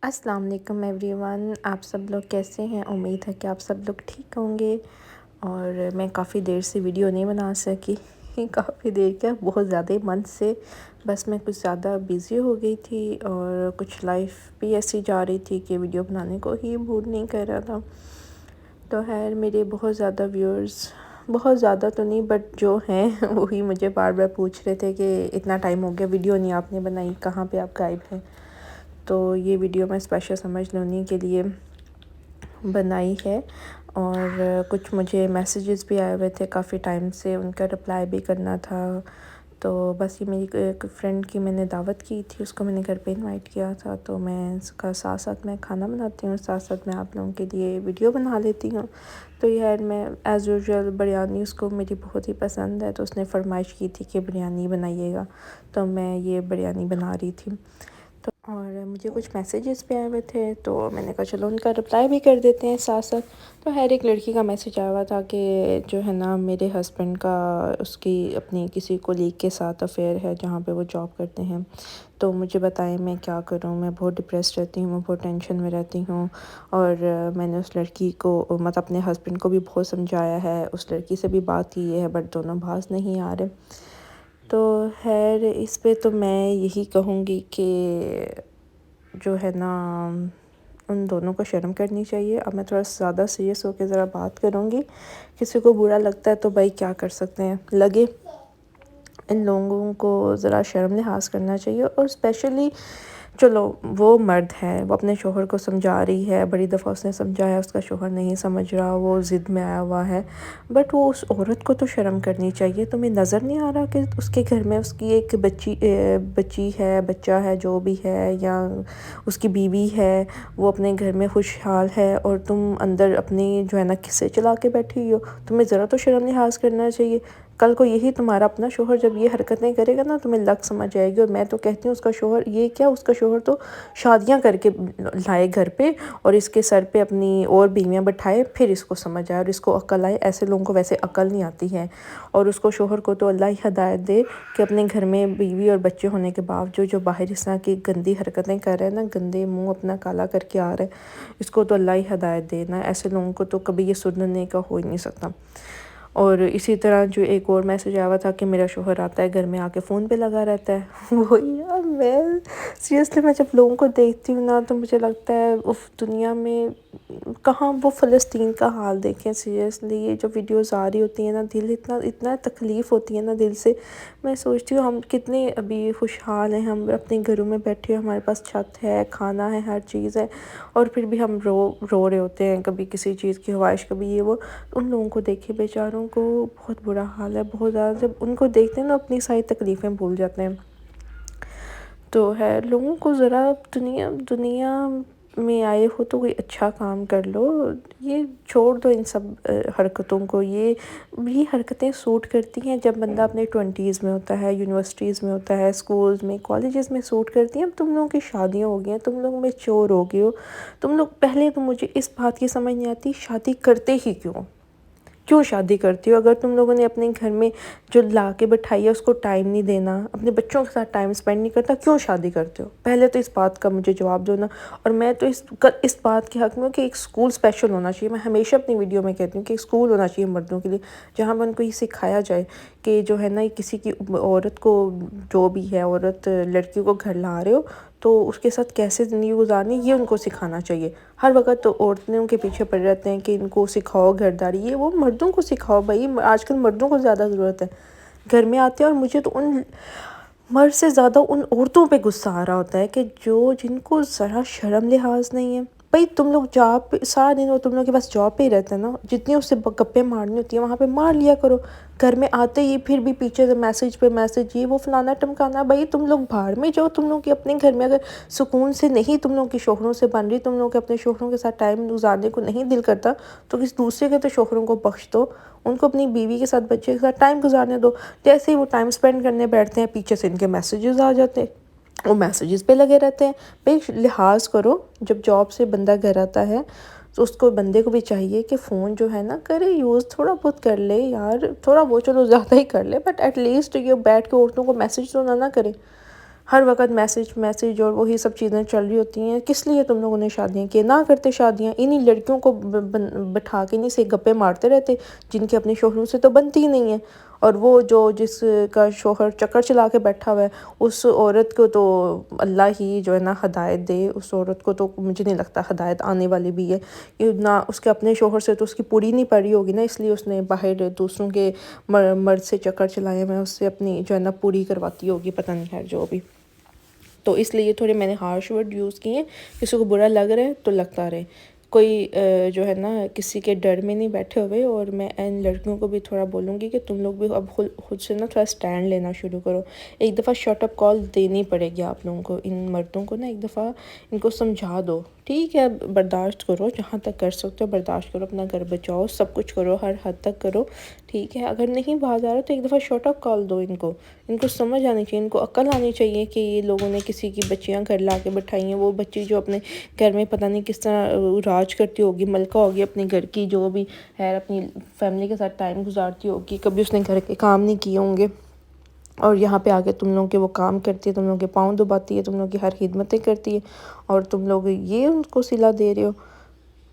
السلام علیکم every one, آپ سب لوگ کیسے ہیں؟ امید ہے کہ آپ سب لوگ ٹھیک ہوں گے۔ اور میں کافی دیر سے ویڈیو نہیں بنا سکی کافی دیر کیا، بہت زیادہ منتھ سے بس میں کچھ زیادہ بیزی ہو گئی تھی، اور کچھ لائف بھی ایسی جا رہی تھی کہ ویڈیو بنانے کو ہی موڈ نہیں کر رہا تھا۔ تو خیر میرے بہت زیادہ ویورز، بہت زیادہ تو نہیں بٹ جو ہیں وہی مجھے بار بار پوچھ رہے تھے کہ اتنا ٹائم ہو گیا ویڈیو نہیں آپ نے بنائی، کہاں پہ آپ غائب ہیں؟ تو یہ ویڈیو میں اسپیشل سمجھ لونی کے لیے بنائی ہے، اور کچھ مجھے میسیجز بھی آئے ہوئے تھے کافی ٹائم سے، ان کا رپلائی بھی کرنا تھا۔ تو بس یہ میری ایک فرینڈ کی میں نے دعوت کی تھی، اس کو میں نے گھر پہ انوائٹ کیا تھا، تو میں اس کا ساتھ ساتھ میں کھانا بناتی ہوں، ساتھ ساتھ میں آپ لوگوں کے لیے ویڈیو بنا لیتی ہوں۔ تو یہ میں ایز یوزول بریانی اس کو میری بہت ہی پسند ہے، تو اس نے فرمائش کی تھی کہ بریانی بنائیے گا، تو میں یہ بریانی بنا رہی تھی۔ تو اور مجھے کچھ میسیجز بھی آئے ہوئے تھے، تو میں نے کہا چلو ان کا رپلائی بھی کر دیتے ہیں ساتھ ساتھ۔ تو ہر ایک لڑکی کا میسیج آیا ہوا تھا کہ جو ہے نا میرے ہسبینڈ کا اس کی اپنی کسی کولیگ کے ساتھ افیئر ہے جہاں پہ وہ جاب کرتے ہیں، تو مجھے بتائیں میں کیا کروں، میں بہت ڈپریس رہتی ہوں، میں بہت ٹینشن میں رہتی ہوں۔ اور میں نے اس لڑکی کو مطلب اپنے ہسبینڈ کو بھی بہت سمجھایا ہے، اس لڑکی سے بھی بات کی ہے بٹ دونوں باز نہیں آ رہے۔ تو خیر اس پہ تو میں یہی کہوں گی کہ جو ہے نا ان دونوں کو شرم کرنی چاہیے۔ اب میں تھوڑا زیادہ سیریس ہو کے ذرا بات کروں گی، کسی کو برا لگتا ہے تو بھائی کیا کر سکتے ہیں، لگے ان لوگوں کو ذرا شرم لحاظ کرنا چاہیے۔ اور اسپیشلی چلو وہ مرد ہے، وہ اپنے شوہر کو سمجھا رہی ہے، بڑی دفعہ اس نے سمجھایا، اس کا شوہر نہیں سمجھ رہا، وہ ضد میں آیا ہوا ہے، بٹ وہ اس عورت کو تو شرم کرنی چاہیے۔ تمہیں نظر نہیں آ رہا کہ اس کے گھر میں اس کی ایک بچی ہے، بچہ ہے، جو بھی ہے، یا اس کی بیوی ہے، وہ اپنے گھر میں خوشحال ہے، اور تم اندر اپنی جو ہے نا قصے چلا کے بیٹھی ہوئی ہو؟ تمہیں ذرا تو شرم لحاظ کرنا چاہیے۔ کل کو یہی تمہارا اپنا شوہر جب یہ حرکتیں کرے گا نا، تمہیں لگ سمجھ آئے گی۔ اور میں تو کہتی ہوں اس کا شوہر یہ کیا، اس کا شوہر تو شادیاں کر کے لائے گھر پہ، اور اس کے سر پہ اپنی اور بیویاں بٹھائے، پھر اس کو سمجھ آئے اور اس کو عقل آئے۔ ایسے لوگوں کو ویسے عقل نہیں آتی ہے، اور اس کو شوہر کو تو اللہ ہی ہدایت دے کہ اپنے گھر میں بیوی اور بچے ہونے کے باوجود جو باہر اس طرح کی گندی حرکتیں کر رہے ہیں نا، گندے منہ اپنا کالا کر کے آ رہے ہیں، اس کو تو اللہ ہی ہدایت دے نا۔ ایسے لوگوں کو تو کبھی یہ سننے کا ہو ہی نہیں سکتا۔ اور اسی طرح جو ایک اور میسیج آیا ہوا تھا کہ میرا شوہر آتا ہے گھر میں، آ کے فون پہ لگا رہتا ہے وہی یار، میں سیریسلی میں جب لوگوں کو دیکھتی ہوں نا تو مجھے لگتا ہے اف دنیا میں کہاں وہ فلسطین کا حال دیکھیں۔ سیریسلی یہ جو ویڈیوز آ رہی ہوتی ہیں نا، دل اتنا تکلیف ہوتی ہے نا دل سے۔ میں سوچتی ہوں ہم کتنے ابھی خوشحال ہیں، ہم اپنے گھروں میں بیٹھے، ہمارے پاس چھت ہے، کھانا ہے، ہر چیز ہے، اور پھر بھی ہم رو رہے ہوتے ہیں، کبھی کسی چیز کی خواہش، کبھی یہ وہ۔ ان لوگوں کو دیکھے بیچاروں کو بہت برا حال ہے، بہت زیادہ۔ جب ان کو دیکھتے ہیں نا اپنی ساری تکلیفیں بھول جاتے ہیں۔ تو ہے لوگوں کو ذرا دنیا میں آئے ہو تو کوئی اچھا کام کر لو، یہ چھوڑ دو ان سب حرکتوں کو۔ یہ حرکتیں سوٹ کرتی ہیں جب بندہ اپنے 20s میں ہوتا ہے، یونیورسٹیز میں ہوتا ہے، سکولز میں، کالجز میں سوٹ کرتی ہیں۔ اب تم لوگوں کی شادیاں ہو گئی ہیں، تم لوگ میچور ہو گئے ہو، تم لوگ پہلے تو مجھے اس بات کی سمجھ نہیں آتی شادی کرتے ہی کیوں شادی کرتی ہو؟ اگر تم لوگوں نے اپنے گھر میں جو لا کے بٹھائی ہے اس کو ٹائم نہیں دینا، اپنے بچوں کے ساتھ ٹائم سپینڈ نہیں کرتا، کیوں شادی کرتے ہو؟ پہلے تو اس بات کا مجھے جواب دو نا۔ اور میں تو اس بات کے حق میں ہوں کہ ایک اسکول اسپیشل ہونا چاہیے۔ میں ہمیشہ اپنی ویڈیو میں کہتی ہوں کہ ایک اسکول ہونا چاہیے مردوں کے لیے، جہاں پر ان کو یہ سکھایا جائے کہ جو ہے نا کسی کی عورت کو، جو بھی ہے عورت، لڑکیوں کو گھر لا رہے ہو تو اس کے ساتھ کیسے زندگی گزارنی، یہ ان کو سکھانا چاہیے۔ ہر وقت تو عورتوں کے پیچھے پڑ رہتے ہیں کہ ان کو سکھاؤ گھرداری، یہ وہ مردوں کو سکھاؤ بھائی۔ آج کل مردوں کو زیادہ ضرورت ہے، گھر میں آتے ہیں، اور مجھے تو ان مرد سے زیادہ ان عورتوں پہ غصہ آ رہا ہوتا ہے کہ جن کو ذرا شرم لحاظ نہیں ہے۔ بھائی تم لوگ جاب پہ سارا دن، تم لوگ کے پاس جاب پہ ہی رہتا ہے نا، جتنی اس سے گپیں مارنی ہوتی ہیں وہاں پہ مار لیا کرو۔ گھر میں آتے ہی پھر بھی پیچھے سے میسیج پہ میسیج، یہ وہ فلانا ٹمکانا۔ بھائی تم لوگ باہر میں جاؤ، تم لوگ کی اپنے گھر میں اگر سکون سے نہیں تم لوگ کی شوہروں سے بن رہی، تم لوگ کے اپنے شوہروں کے ساتھ ٹائم گزارنے کو نہیں دل کرتا، تو کسی دوسرے کے تو شوہروں کو بخش دو، ان کو اپنی بیوی کے ساتھ، بچے کے ساتھ ٹائم گزارنے دو۔ جیسے ہی وہ ٹائم سپینڈ کرنے بیٹھتے ہیں، پیچھے سے ان کے میسیجز آ جاتے ہیں، وہ میسیجز پہ لگے رہتے ہیں۔ بھئی لحاظ کرو، جب جاب سے بندہ گھر آتا ہے تو اس کو، بندے کو بھی چاہیے کہ فون جو ہے نا کرے یوز، تھوڑا بہت کر لے یار، تھوڑا بہت چلو زیادہ ہی کر لے، بٹ ایٹ لیسٹ یہ بیٹھ کے عورتوں کو میسیج تو نہ کرے۔ ہر وقت میسج اور وہی سب چیزیں چل رہی ہوتی ہیں. کس لیے تم لوگوں نے شادیاں کی؟ نہ کرتے شادیاں. انہی لڑکیوں کو بٹھا کے نہیں سے گپے مارتے رہتے جن کے اپنے شوہروں سے تو بنتی ہی نہیں ہے. اور وہ جس کا شوہر چکر چلا کے بیٹھا ہوا ہے اس عورت کو تو اللہ ہی جو ہے نا ہدایت دے. اس عورت کو تو مجھے نہیں لگتا ہدایت آنے والی بھی ہے. نہ اس کے اپنے شوہر سے تو اس کی پوری نہیں پڑی ہوگی نا، اس لیے اس نے باہر دوسروں کے مرد سے چکر چلائے ہوئے اس سے اپنی جو ہے نا پوری کرواتی ہوگی، پتہ نہیں خیر جو بھی. تو اس لیے تھوڑے میں نے ہارش ورڈ یوز کیے ہیں. کسی کو برا لگ رہا ہے تو لگتا رہے، کوئی جو ہے نا کسی کے ڈر میں نہیں بیٹھے ہوئے. اور میں ان لڑکیوں کو بھی تھوڑا بولوں گی کہ تم لوگ بھی اب خود سے نا تھوڑا سٹینڈ لینا شروع کرو. ایک دفعہ شٹ اپ کال دینی پڑے گی آپ لوگوں کو. ان مردوں کو نا ایک دفعہ ان کو سمجھا دو، ٹھیک ہے برداشت کرو، جہاں تک کر سکتے ہو برداشت کرو، اپنا گھر بچاؤ، سب کچھ کرو، ہر حد تک کرو، ٹھیک ہے. اگر نہیں باز آ رہا تو ایک دفعہ شٹ اپ کال دو. ان کو سمجھ آنی چاہیے، ان کو عقل آنی چاہیے کہ یہ لوگوں نے کسی کی بچیاں گھر لا کے بٹھائی ہیں. وہ بچی جو اپنے گھر میں پتہ نہیں کس طرح راج کرتی ہوگی، ملکہ ہوگی اپنے گھر کی، جو بھی ہے اپنی فیملی کے ساتھ ٹائم گزارتی ہوگی. کبھی اس نے گھر کے کام نہیں کیے ہوں گے اور یہاں پہ آ کے تم لوگوں کے وہ کام کرتی ہے، تم لوگوں کے پاؤں دباتی ہے، تم لوگوں کی ہر خدمتیں کرتی ہے اور تم لوگ یہ ان کو صلہ دے رہے ہو.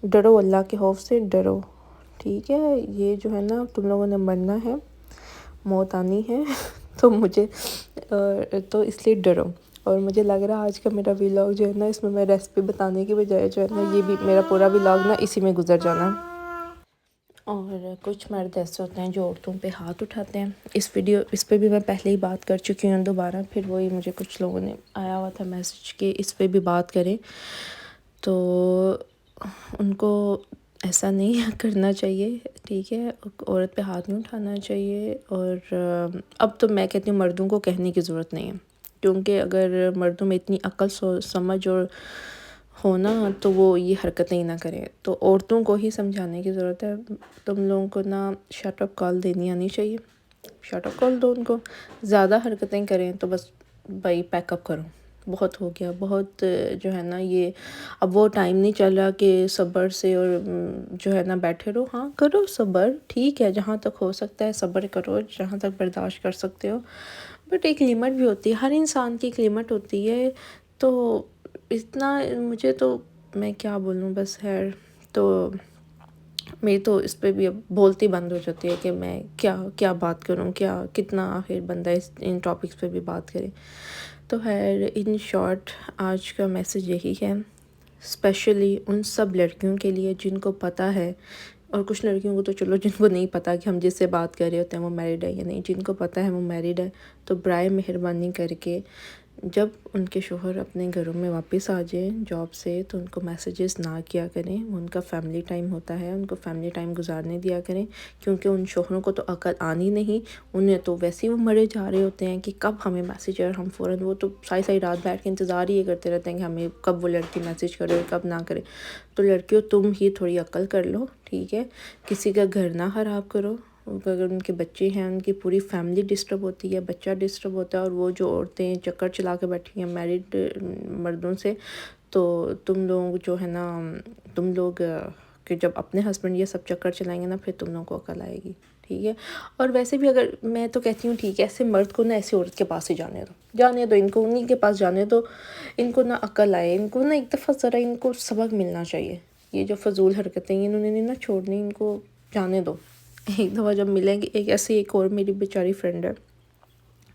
ڈرو، اللہ کے خوف سے ڈرو، ٹھیک ہے. یہ جو ہے نا تم لوگوں نے مرنا ہے، موت آنی ہے تو مجھے تو اس لیے ڈرو. اور مجھے لگ رہا ہے آج کا میرا ولاگ جو ہے نا اس میں ریسپی بتانے کی بجائے جو ہے نا یہ بھی میرا پورا ولاگ نا اسی میں گزر جانا ہے. اور کچھ مرد ایسے ہوتے ہیں جو عورتوں پہ ہاتھ اٹھاتے ہیں. اس پہ بھی میں پہلے ہی بات کر چکی ہوں دوبارہ. پھر وہی مجھے کچھ لوگوں نے آیا ہوا تھا میسج کہ اس پہ بھی بات کریں. تو ان کو ایسا نہیں کرنا چاہیے، ٹھیک ہے. عورت پہ ہاتھ نہیں اٹھانا چاہیے. اور اب تو میں کہتی ہوں مردوں کو کہنے کی ضرورت نہیں ہے، کیونکہ اگر مردوں میں اتنی عقل سمجھ اور ہونا تو وہ یہ حرکتیں ہی نہ کریں. تو عورتوں کو ہی سمجھانے کی ضرورت ہے. تم لوگوں کو نا شٹ اپ کال دینی آنی چاہیے. شٹ اپ کال دو ان کو. زیادہ حرکتیں کریں تو بس بھائی پیک اپ کرو، بہت ہو گیا. بہت جو ہے نا یہ اب وہ ٹائم نہیں چل رہا کہ صبر سے اور جو ہے نا بیٹھے رہو. ہاں کرو صبر، ٹھیک ہے، جہاں تک ہو سکتا ہے صبر کرو، جہاں تک برداشت کر سکتے ہو. بٹ ایک لمٹ بھی ہوتی ہے، ہر انسان کی ایک لمٹ ہوتی ہے. تو اتنا مجھے تو میں کیا بولوں، بس خیر. تو میری تو اس پہ بھی اب بولتی بند ہو جاتی ہے کہ میں کیا بات کروں، کتنا آخر بندہ ان ٹاپکس پہ بھی بات کرے. تو خیر ان شارٹ آج کا میسج یہی ہے، اسپیشلی ان سب لڑکیوں کے لیے جن کو پتہ ہے، اور کچھ لڑکیوں کو تو چلو جن کو نہیں پتہ کہ ہم جس سے بات کر رہے ہوتے ہیں وہ میرڈ ہے یا نہیں. جن کو پتہ ہے وہ میرڈ ہے تو برائے مہربانی کر کے جب ان کے شوہر اپنے گھروں میں واپس آ جائیں جاب سے تو ان کو میسیجز نہ کیا کریں. ان کا فیملی ٹائم ہوتا ہے، ان کو فیملی ٹائم گزارنے دیا کریں. کیونکہ ان شوہروں کو تو عقل آنی نہیں، انہیں تو ویسے ہی وہ مرے جا رہے ہوتے ہیں کہ کب ہمیں میسیج اور ہم فوراً وہ تو ساری رات بیٹھ کے انتظار ہی کرتے رہتے ہیں کہ ہمیں کب وہ لڑکی میسیج کرے اور کب نہ کرے. تو لڑکیوں تم ہی تھوڑی عقل کر لو، ٹھیک ہے. کسی کا گھر نہ خراب کرو. اگر ان کے بچے ہیں ان کی پوری فیملی ڈسٹرب ہوتی ہے، بچہ ڈسٹرب ہوتا ہے. اور وہ جو عورتیں چکر چلا کے بیٹھی ہیں میرڈ مردوں سے، تو تم لوگ جو ہے نا تم لوگ کہ جب اپنے ہسبینڈ یہ سب چکر چلائیں گے نا پھر تم لوگوں کو عقل آئے گی، ٹھیک ہے. اور ویسے بھی اگر میں تو کہتی ہوں ٹھیک ہے ایسے مرد کو نا ایسی عورت کے پاس ہی جانے دو، ان کو انہیں کے پاس جانے دو. ان کو نا عقل آئے، ان کو نا ایک دفعہ ذرا ان کو سبق ملنا چاہیے. یہ جو فضول حرکتیں انہوں نے نا چھوڑنی، ان کو جانے دو. ایک دفعہ جب ملیں گے، ایک اور میری بیچاری فرینڈ ہے،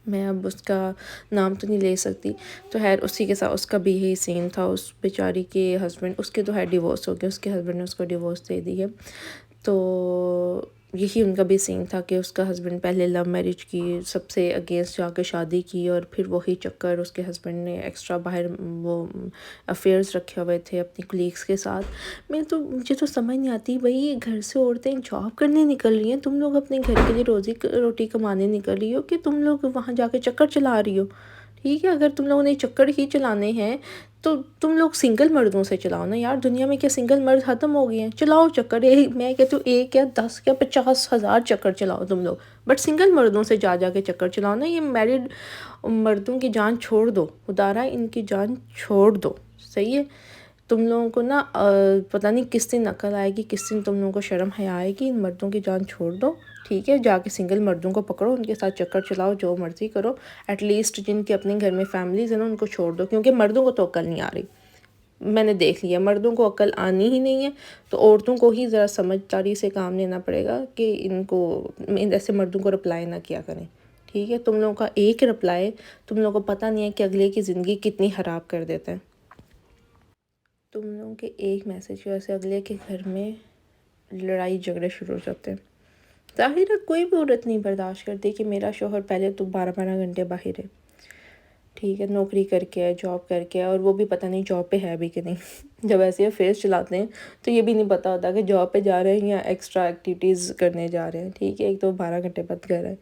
میں اب اس کا نام تو نہیں لے سکتی. تو خیر اسی کے ساتھ اس کا بھی یہی سین تھا. اس بیچاری کے ہسبینڈ، اس کے تو ہے ڈیورس ہو گیا، اس کے ہسبینڈ نے اس کو ڈیورس دے دی ہے. تو یہی ان کا بھی سین تھا کہ اس کا ہسبینڈ پہلے لو میرج کی، سب سے اگینسٹ جا کے شادی کی، اور پھر وہی چکر اس کے ہسبینڈ نے ایکسٹرا باہر وہ افیئرز رکھے ہوئے تھے اپنی کلیگس کے ساتھ. مجھے تو سمجھ نہیں آتی بھائی، گھر سے عورتیں جاب کرنے نکل رہی ہیں، تم لوگ اپنے گھر کے لیے روٹی کمانے نکل رہی ہو کہ تم لوگ وہاں جا کے چکر چلا رہی ہو، ٹھیک ہے. اگر تم لوگوں نے چکر ہی چلانے ہیں تو تم لوگ سنگل مردوں سے چلاؤ نا یار. دنیا میں کیا سنگل مرد ختم ہو گئے ہیں؟ چلاؤ چکر. میں کہتی ہوں 1 یا 10 یا 50,000 چکر چلاؤ تم لوگ، بٹ سنگل مردوں سے جا کے چکر چلاؤ نا. یہ میرڈ مردوں کی جان چھوڑ دو، خدا رہا ان کی جان چھوڑ دو، صحیح ہے. تم لوگوں کو نا پتہ نہیں کس دن عقل آئے گی، کس دن تم لوگوں کو شرم حیا آئے گی، ان مردوں کی جان چھوڑ دو، ٹھیک ہے؟ جا کے سنگل مردوں کو پکڑو، ان کے ساتھ چکر چلاؤ، جو مرضی کرو، ایٹ لیسٹ جن کے اپنے گھر میں فیملیز ہیں نا ان کو چھوڑ دو، کیونکہ مردوں کو تو عقل نہیں آ رہی، میں نے دیکھ لیا مردوں کو عقل آنی ہی نہیں ہے، تو عورتوں کو ہی ذرا سمجھداری سے کام لینا پڑے گا کہ ان کو ایسے مردوں کو رپلائی نہ کیا کریں، ٹھیک ہے؟ تم لوگوں کا ایک رپلائی تم لوگوں کو پتہ نہیں ہے کہ اگلے کی زندگی کتنی خراب کر دیتا ہے، تم لوگوں کے ایک میسیج کی وجہ سے اگلے کے گھر میں لڑائی جھگڑے شروع ہو جاتے ہیں۔ ظاہر ہے کوئی بھی عورت نہیں برداشت کرتی کہ میرا شوہر پہلے تو 12 گھنٹے باہر ہے، ٹھیک ہے، نوکری کر کے ہے، جاب کر کے ہے، اور وہ بھی پتہ نہیں جاب پہ ہے بھی کہ نہیں جب ایسے افیئرس چلاتے ہیں تو یہ بھی نہیں پتہ ہوتا کہ جاب پہ جا رہے ہیں یا ایکسٹرا ایکٹیویٹیز کرنے جا رہے ہیں، ٹھیک ہے؟ ایک تو 12 گھنٹے بعد گھر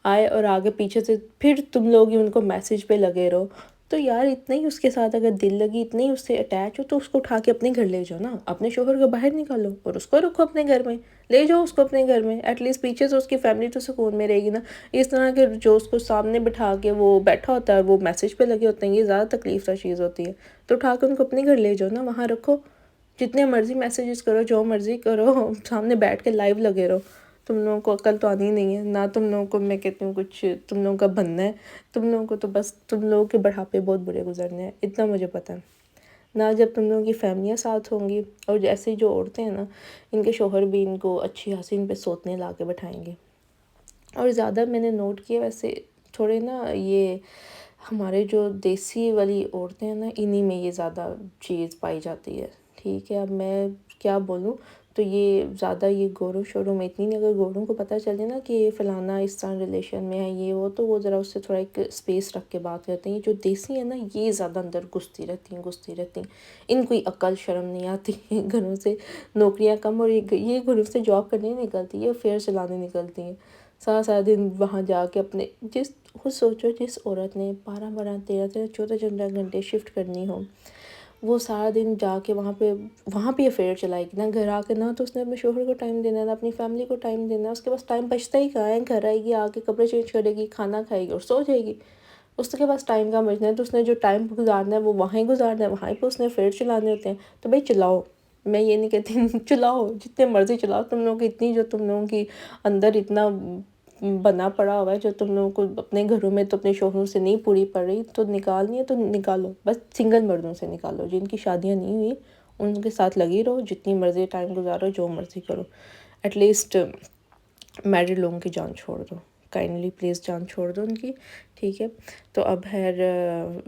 آئے اور آگے پیچھے سے پھر تم لوگ ہی ان کو میسیج پہ لگے رہو، تو یار اتنا ہی اس کے ساتھ اگر دل لگی، اتنا ہی اس سے اٹیچ ہو تو اس کو اٹھا کے اپنے گھر لے جاؤ نا، اپنے شوہر کو باہر نکالو اور اس کو رکھو اپنے گھر میں، لے جاؤ اس کو اپنے گھر میں، ایٹ لیسٹ پیچھے سے اس کی فیملی تو سکون میں رہے گی نا۔ اس طرح کے جو اس کو سامنے بٹھا کے وہ بیٹھا ہوتا ہے اور وہ میسیج پہ لگے ہوتے ہیں، یہ زیادہ تکلیف دہ چیز ہوتی ہے، تو اٹھا کے ان کو اپنے گھر لے جاؤ نا، وہاں رکھو، جتنے مرضی میسیجز کرو، جو مرضی کرو، سامنے بیٹھ کے لائیو لگے رہو۔ تم لوگوں کو عقل تو آنی نہیں ہے نہ، تم لوگوں کو میں کہتی ہوں کچھ تم لوگوں کا بننا ہے، تم لوگوں کو تو بس تم لوگوں کے بڑھاپے بہت برے گزرنے ہیں، اتنا مجھے پتہ ہے نہ۔ جب تم لوگوں کی فیملیاں ساتھ ہوں گی، اور جیسے جو عورتیں ہیں نا، ان کے شوہر بھی ان کو اچھی حسین پہ سوتنے لا کے بٹھائیں گے، اور زیادہ میں نے نوٹ کیا ویسے تھوڑے نا یہ ہمارے جو دیسی والی عورتیں ہیں نا، انہی میں یہ زیادہ چیز پائی جاتی ہے، ٹھیک ہے؟ اب میں کیا بولوں، تو یہ زیادہ یہ گوروں شوروں میں اتنی نہیں، اگر گوروں کو پتہ چلے نا کہ فلانا اس طرح ریلیشن میں ہے یہ وہ، تو وہ ذرا اس سے تھوڑا ایک اسپیس رکھ کے بات کرتے ہیں۔ یہ جو دیسی ہیں نا، یہ زیادہ اندر گھستی رہتی ہیں، ان کوئی عقل شرم نہیں آتی گھروں سے نوکریاں کم، اور یہ گھروں سے جاب کرنے نہیں نکلتی، یہ افیئر چلانے نکلتی ہیں، سارا سارا دن وہاں جا کے اپنے خود سوچو جس عورت نے 12 13 14 گھنٹے شفٹ کرنی ہو، وہ سارا دن جا کے وہاں پہ افیئر چلائے گی نا، گھر آ کے نہ تو اس نے اپنے شوہر کو ٹائم دینا ہے، نہ اپنی فیملی کو ٹائم دینا ہے، اس کے پاس ٹائم بچتا ہی کہاں ہے؟ گھر آئے گی، آ کے کپڑے چینج کرے گی، کھانا کھائے گی اور سو جائے گی، اس کے پاس ٹائم کا بچنا ہے، تو اس نے جو ٹائم گزارنا ہے وہ وہاں ہی گزارنا ہے، وہاں پہ اس نے افیئر چلانے ہوتے ہیں، تو بھائی چلاؤ، میں یہ نہیں کہتی چلاؤ، جتنے مرضی چلاؤ، تم لوگوں کی اتنی جو تم لوگوں کی اندر اتنا بنا پڑا ہوا ہے، جو تم لوگوں کو اپنے گھروں میں تو اپنے شوہروں سے نہیں پوری پڑ رہی، تو نکالنی ہے تو نکالو، بس سنگل مردوں سے نکالو، جن کی شادیاں نہیں ہوئی ان کے ساتھ لگی رہو، جتنی مرضی ٹائم گزارو، جو مرضی کرو، ایٹ لیسٹ میرڈ لوگوں کی جان چھوڑ دو، کائنڈلی پلیز جان چھوڑ دو ان کی، ٹھیک ہے؟ تو اب خیر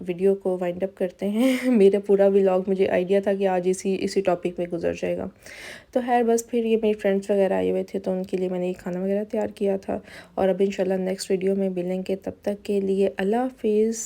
ویڈیو کو وائنڈ اپ کرتے ہیں میرا پورا ولاگ مجھے آئیڈیا تھا کہ آج اسی ٹاپک میں گزر جائے گا، تو خیر بس پھر یہ میری فرینڈس وغیرہ آئے ہوئے تھے تو ان کے لیے میں نے یہ کھانا وغیرہ تیار کیا تھا، اور اب انشاءاللہ نیکسٹ ویڈیو میں ملیں گے، تب تک کے لیے اللہ حافظ۔